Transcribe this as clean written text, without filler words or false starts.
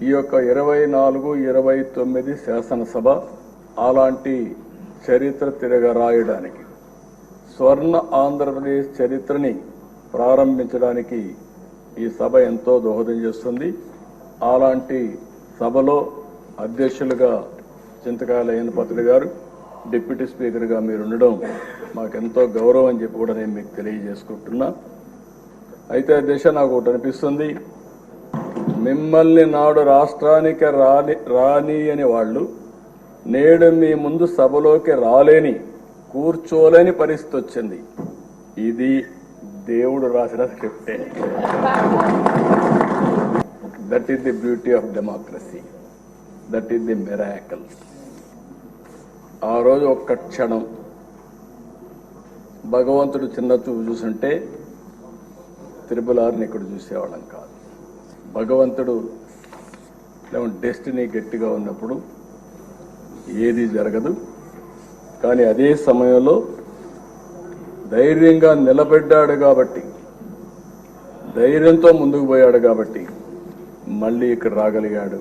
ఈ యొక్క 24, 29 శాసనసభ అలాంటి చరిత్ర తిరగరాయడానికి, స్వర్ణ ఆంధ్రప్రదేశ్ చరిత్రని ప్రారంభించడానికి ఈ సభ ఎంతో దోహదం చేస్తుంది. అలాంటి సభలో అధ్యక్షులుగా చింతకాయల అయ్యన్నపాత్రుడు గారు, డిప్యూటీ స్పీకర్గా మీరు ఉండడం మాకెంతో గౌరవం అని చెప్పి కూడా నేను మీకు తెలియజేసుకుంటున్నా. అయితే దిశ నాకు ఒకటి అనిపిస్తుంది, మిమ్మల్ని నాడు రాష్ట్రానికి రాని అని వాళ్ళు నేడు మీ ముందు సభలోకి రాలేని, కూర్చోలేని పరిస్థితి వచ్చింది. ఇది దేవుడు రాసిన స్క్రిప్టే. That is the beauty of democracy, that is the miracle. ఆ రోజు ఒక్క క్షణం భగవంతుడు చిన్న చూపు చూసుంటే త్రిపులార్ని ఇక్కడ చూసేవాళ్ళం కాదు. భగవంతుడు డెస్టినీ గట్టిగా ఉన్నప్పుడు ఏది జరగదు. కానీ అదే సమయంలో ధైర్యంగా నిలబడ్డాడు కాబట్టి, ధైర్యంతో ముందుకు పోయాడు కాబట్టి మళ్ళీ ఇక్కడ రాగలిగాడు.